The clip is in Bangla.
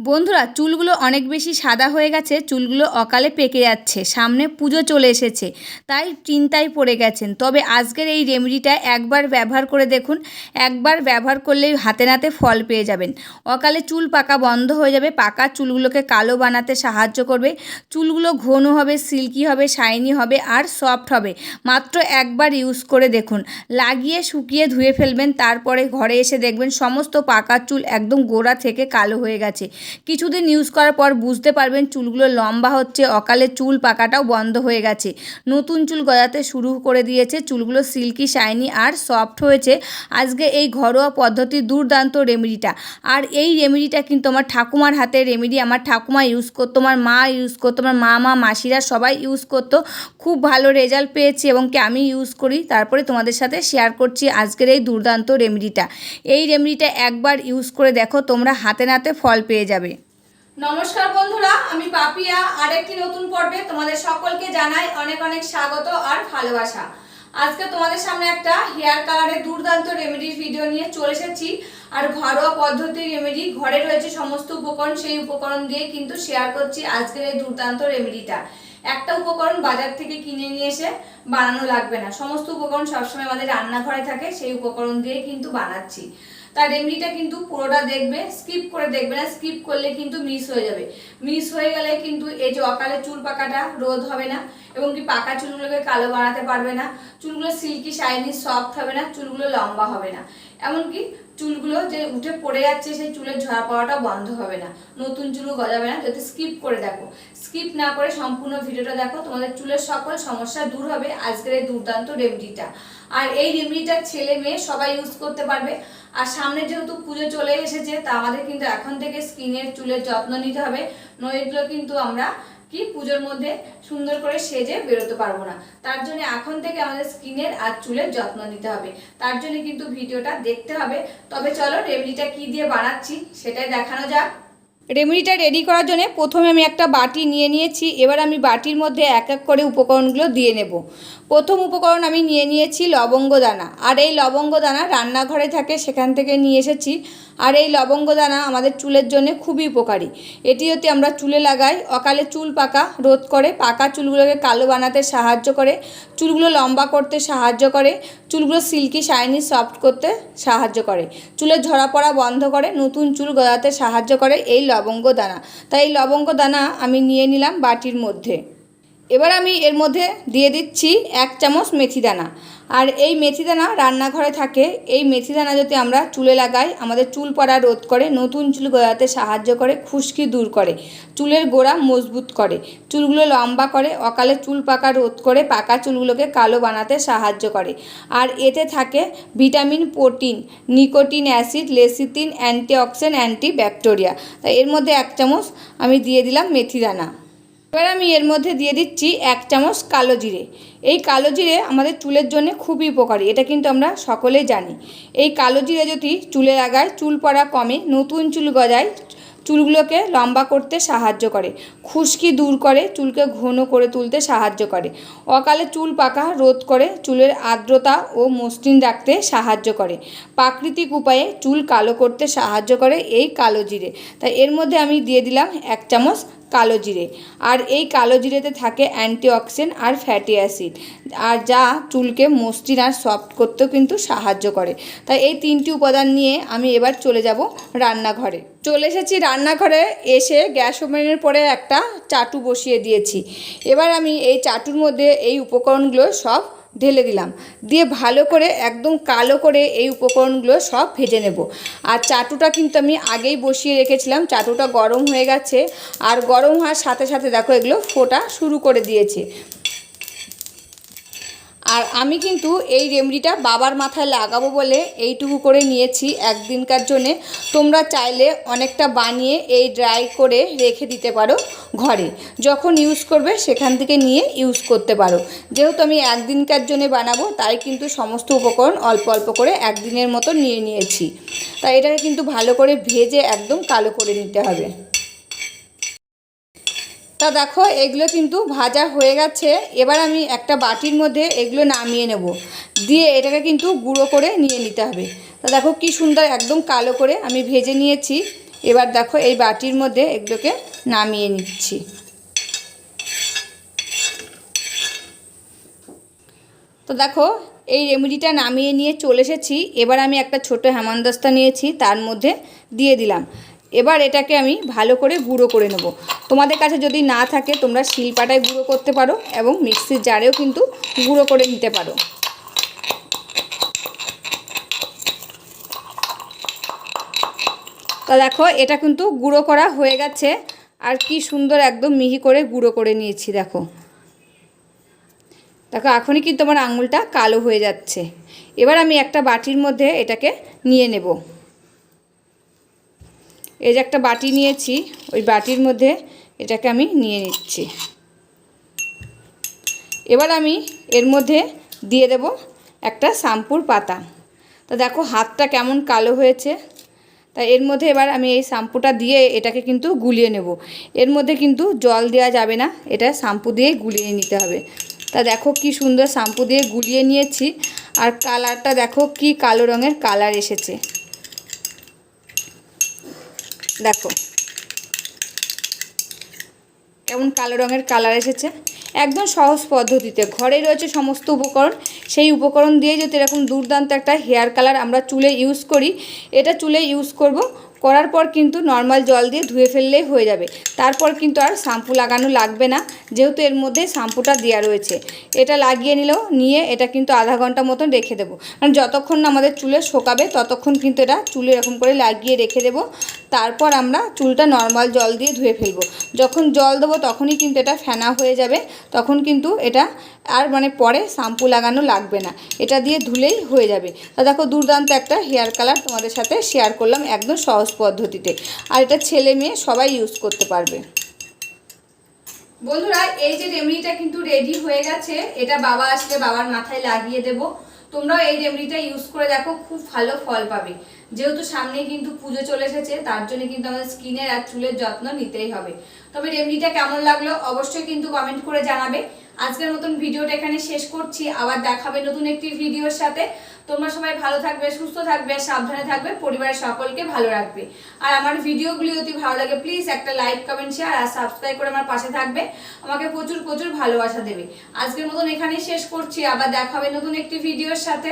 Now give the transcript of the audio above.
বন্ধুরা, চুলগুলো অনেক বেশি সাদা হয়ে গেছে, চুলগুলো অকালে পেকে যাচ্ছে, সামনে পুজো চলে এসেছে, তাই চিন্তায় পড়ে গেছেন। তবে আজকের এই রেমেডিটা একবার ব্যবহার করে দেখুন, একবার ব্যবহার করলেই হাতে নাতে ফল পেয়ে যাবেন। অকালে চুল পাকা বন্ধ হয়ে যাবে, পাকা চুলগুলোকে কালো বানাতে সাহায্য করবে, চুলগুলো ঘন হবে, সিল্কি হবে, শাইনি হবে আর সফট হবে। মাত্র একবার ইউজ করে দেখুন, লাগিয়ে শুকিয়ে ধুয়ে ফেলবেন, তারপরে ঘরে এসে দেখবেন সমস্ত পাকা চুল একদম গোড়া থেকে কালো হয়ে গেছে। কিছুদিন ইউজ করার পর বুঝতে পারবেন চুলগুলো লম্বা হচ্ছে, অকালে চুল পাকাটাও বন্ধ হয়ে গেছে, নতুন চুল গজাতে শুরু করে দিয়েছে, চুলগুলো সিল্কি শাইনি আর সফট হয়েছে। আজকে এই ঘরোয়া পদ্ধতির দুর্দান্ত রেমেডিটা, আর এই রেমেডিটা কিন্তু আমার ঠাকুমার হাতের রেমেডি। আমার ঠাকুমা ইউজ করতো, আমার মা ইউজ করতো, আমার মা মাসিরা সবাই ইউজ করতো, খুব ভালো রেজাল্ট পেয়েছি এবং কি আমি ইউজ করি। তারপরে তোমাদের সাথে শেয়ার করছি আজকের এই দুর্দান্ত রেমেডিটা। এই রেমেডিটা একবার ইউজ করে দেখো, তোমরা হাতে নাতে ফল পেয়ে যাবে। নমস্কার বন্ধুরা, আমি পাপিয়া আরেকটি নতুন পর্বে তোমাদের সকলকে জানাই অনেক অনেক স্বাগত আর ভালোবাসা। আজকে তোমাদের সামনে একটা হেয়ার কালারের দুর্দান্ত রেমেডির ভিডিও নিয়ে চলে এসেছি। আর ঘরোয়া পদ্ধতির রেমেডি, ঘরে রয়েছে সমস্ত উপকরণ, সেই উপকরণ দিয়ে কিন্তু শেয়ার করছি আজকের এই দুর্দান্ত রেমেডিটা। একটা উপকরণ বাজার থেকে কিনে নিয়ে এসে বানানো লাগবে না, সমস্ত উপকরণ সবসময় আমাদের রান্নাঘরে থাকে, সেই উপকরণ দিয়ে কিন্তু বানাচ্ছি। তার রেমেডিটা কিন্তু পুরোটা দেখবে, স্কিপ করে দেখবে না, স্কিপ করলে কিন্তু মিস হয়ে যাবে। মিস হয়ে গেলে কিন্তু এই যে অকালে চুল পাকাটা রোধ হবে না, এবং কি পাকা চুলগুলোকে কালো বানাতে পারবে না, চুলগুলো সিল্কি শাইনি সফট হবে না, চুলগুলো লম্বা হবে না, এমনকি চুলগুলো যে উঠে পড়ে যাচ্ছে সেই চুলের ঝরা পড়াটা বন্ধ হবে না, নতুন চুলও গজাবে না। যদি স্কিপ করে দেখো, স্কিপ না করে সম্পূর্ণ ভিডিওটা দেখো, তোমাদের চুলের সকল সমস্যা দূর হবে আজকের এই দুর্দান্ত রেমেডিটা। আর এই রেমেডিটা ছেলে মেয়ে সবাই ইউজ করতে পারবে। আর সামনে যেহেতু পুজো চলে এসেছে, তা আমাদের কিন্তু এখন থেকে স্কিনের চুলের যত্ন নিতে হবে, নইলে কিন্তু আমরা কি পুজোর মধ্যে সুন্দর করে সেজে বেরোতে পারবো না। তার জন্য এখন থেকে আমাদের স্কিনের আর চুলের যত্ন নিতে হবে, তার জন্য কিন্তু ভিডিওটা দেখতে হবে। তবে চলো রেমেডিটা কি দিয়ে বানাচ্ছি সেটাই দেখানো যাক। রেমেডিটা রেডি করার জন্য প্রথমে আমি একটা বাটি নিয়ে নিয়েছি, এবার আমি বাটির মধ্যে এক এক করে উপকরণগুলো দিয়ে নেব। প্রথম উপকরণ আমি নিয়ে নিয়েছি লবঙ্গ দানা, আর এই লবঙ্গ দানা রান্নাঘরে থাকে, সেখান থেকে নিয়ে এসেছি। আর এই লবঙ্গ দানা আমাদের চুলের জন্য খুবই উপকারী, এটি যদি আমরা চুলে লাগাই অকালে চুল পাকা রোধ করে, পাকা চুলগুলোকে কালো বানাতে সাহায্য করে, চুলগুলো লম্বা করতে সাহায্য করে, চুলগুলো সিল্কি শাইনি সফট করতে সাহায্য করে, চুলের ঝরা পড়া বন্ধ করে, নতুন চুল গজাতে সাহায্য করে এই লবঙ্গ দানা। তাই এই লবঙ্গ দানা আমি নিয়ে নিলাম বাটির মধ্যে। এবার আমি এর মধ্যে দিয়ে দিচ্ছি 1 চামচ মেথি দানা। আর এই মেথি দানা রান্নাঘরে থাকে, এই মেথি দানা যদি আমরা চুলে লাগাই আমাদের চুল পড়া রোধ করে, নতুন চুল গজাতে সাহায্য করে, খুশকি দূর করে, চুলের গোড়া মজবুত করে, চুলগুলো লম্বা করে, অকালে চুল পাকা রোধ করে, পাকা চুলগুলোকে কালো বানাতে সাহায্য করে। আর এতে থাকে vitamin, protein, nicotine acid, lecithin, antioxidant, অ্যান্টিব্যাকটেরিয়া। তাই এর মধ্যে 1 চামচ আমি দিয়ে দিলাম মেথি দানা। এবার আমি এর মধ্যে দিয়ে দিচ্ছি 1 চামচ কালো জিরে। এই কালো জিরে আমাদের চুলের জন্য খুবই উপকারী, এটা কিন্তু আমরা সকলেই জানি। এই কালো জিরে যদি চুলে লাগায় চুল পড়া কমে, নতুন চুল গজায়, চুলগুলোকে লম্বা করতে সাহায্য করে, খুশকি দূর করে, চুলকে ঘন করে তুলতে সাহায্য করে, অকালে চুল পাকা রোধ করে, চুলের আর্দ্রতা ও মসৃণ রাখতে সাহায্য করে, প্রাকৃতিক উপায়ে চুল কালো করতে সাহায্য করে এই কালো জিরে। তাই এর মধ্যে আমি দিয়ে দিলাম 1 চামচ কালো জিরে। আর এই কালো জিরেতে থাকে অ্যান্টিঅক্সিডেন্ট আর ফ্যাটি অ্যাসিড, আর যা চুলকে মসৃণ আর সফট করতেও কিন্তু সাহায্য করে। তাই এই 3টি উপাদান নিয়ে আমি এবার চলে যাব রান্নাঘরে। চলে এসেছি রান্নাঘরে, এসে গ্যাস ওভেনের পরে একটা চাটু বসিয়ে দিয়েছি। এবার আমি এই চাটুর মধ্যে এই উপকরণগুলো সব ঢেলে দিলাম, দিয়ে ভালো করে একদম কালো করে এই উপকরণগুলো সব ভেজে নেব। আর চাটুটা কিন্তু আমি আগেই বসিয়ে রেখেছিলাম, চাটুটা গরম হয়ে গেছে, আর গরম হওয়ার সাথে সাথে দেখো এগুলো ফোটা শুরু করে দিয়েছে। আর আমি কিন্তু এই রেমেডিটা বাবার মাথায় লাগাবো বলে এইটুকু করে নিয়েছি একদিনকার জন্যে। তোমরা চাইলে অনেকটা বানিয়ে এই ড্রাই করে রেখে দিতে পারো ঘরে, যখন ইউজ করবে সেখান থেকে নিয়ে ইউজ করতে পারো। যেহেতু আমি একদিনকার জন্য বানাবো, তাই কিন্তু সমস্ত উপকরণ অল্প অল্প করে একদিনের মতো নিয়ে নিয়েছি। তাই এটাকে কিন্তু ভালো করে ভেজে একদম কালো করে নিতে হবে। তা দেখো এগুলো কিন্তু ভাজা হয়ে গেছে। এবার আমি একটা বাটির মধ্যে এগুলো নামিয়ে নেব, দিয়ে এটাকে কিন্তু গুঁড়ো করে নিয়ে নিতে হবে। তা দেখো কি সুন্দর একদম কালো করে আমি ভেজে নিয়েছি। এবার দেখো এই বাটির মধ্যে এগুলোকে নামিয়ে নিচ্ছি। তো দেখো এই রেমেডিটা নামিয়ে নিয়ে চলে এসেছি। এবার আমি একটা ছোট হেমন্তস্তা নিয়েছি, তার মধ্যে দিয়ে দিলাম। এবার এটাকে আমি ভালো করে গুঁড়ো করে নেব। তোমাদের কাছে যদি না থাকে তোমরা শিলপাটায় গুঁড়ো করতে পারো এবং মিক্সির জারেও কিন্তু গুঁড়ো করে নিতে পারো। তো দেখো এটা কিন্তু গুঁড়ো করা হয়ে গেছে, আর কি সুন্দর একদম মিহি করে গুঁড়ো করে নিয়েছি। দেখো দেখো এখনই কিন্তু আমার আঙুলটা কালো হয়ে যাচ্ছে। এবার আমি একটা বাটির মধ্যে এটাকে নিয়ে নেব। এই যে একটা বাটি নিয়েছি, ওই বাটির মধ্যে এটাকে আমি নিয়ে নিচ্ছি। এবার আমি এর মধ্যে দিয়ে দেব একটা শ্যাম্পুর পাতা। তো দেখো হাতটা কেমন কালো হয়েছে। তাই এর মধ্যে এবার আমি এই শ্যাম্পুটা দিয়ে এটাকে কিন্তু গুলিয়ে নেব। এর মধ্যে কিন্তু জল দেওয়া যাবে না, এটা শ্যাম্পু দিয়েই গুলিয়ে নিতে হবে। তা দেখো কি সুন্দর শ্যাম্পু দিয়ে গুলিয়ে নিয়েছি, আর কালারটা দেখো কি কালো রঙের কালার এসেছে। দেখো কেমন কালো রঙের কালার এসেছে। একদম সহজ পদ্ধতিতে ঘরে রয়েছে সমস্ত উপকরণ, সেই উপকরণ দিয়ে যদি এরকম দুর্দান্ত একটা হেয়ার কালার আমরা চুলে ইউজ করি, এটা চুলে ইউজ করব, করার পর কিন্তু নর্মাল জল দিয়ে ধুয়ে ফেললেই হয়ে যাবে। তারপর কিন্তু আর শ্যাম্পু লাগানো লাগবে না, যেহেতু এর মধ্যে শ্যাম্পুটা দেওয়া রয়েছে। এটা লাগিয়ে নিয়ে এটা কিন্তু আধা ঘন্টা মতন রেখে দেবো। কারণ যতক্ষণ না আমাদের চুলে শোকাবে ততক্ষণ কিন্তু এটা চুলে এরকম করে লাগিয়ে রেখে দেবো। তারপর আমরা চুলটা নর্মাল জল দিয়ে ধুয়ে ফেলবো। যখন জল দেবো তখনই কিন্তু এটা ফেনা হয়ে যাবে, তখন কিন্তু এটা আর পরে শ্যাম্পু লাগানো লাগবে না, এটা দিয়ে ধুলেই হয়ে যাবে। তা দেখো দুর্দান্ত একটা হেয়ার কালার তোমাদের সাথে শেয়ার করলাম একদম সহজ পদ্ধতিতে, আর এটা ছেলে মেয়ে সবাই ইউজ করতে পারবে। বন্ধুরা এই যে রেমেডিটা কিন্তু রেডি হয়ে গেছে, এটা বাবা আসলে বাবার মাথায় লাগিয়ে দেব। তোমরাও এই রেমেডিটা ইউজ করে দেখো, খুব ভালো ফল পাবে। যেহেতু সামনে কিন্তু পুজো চলে এসেছে, তার জন্য কিন্তু আমাদের স্কিনের আর চুলের যত্ন নিতেই হবে। তবে রেমেডিটা কেমন লাগলো অবশ্যই কিন্তু কমেন্ট করে জানাবে। আজকের মতন ভিডিওটা এখানে শেষ করছি, আবার দেখাবে নতুন একটি ভিডিওর সাথে। তোমরা সবাই ভালো থাকবে, সুস্থ থাকবে, সাবধানে থাকবে, পরিবারের সকলকে ভালো রাখবে। আর আমার ভিডিওগুলি যদি ভালো লাগে প্লিজ একটা লাইক, কমেন্ট, শেয়ার আর সাবস্ক্রাইব করে আমার পাশে থাকবে, আমাকে প্রচুর প্রচুর ভালোবাসা দেবে। আজকের মতন এখানেই শেষ করছি, আবার দেখা হবে নতুন একটি ভিডিওর সাথে।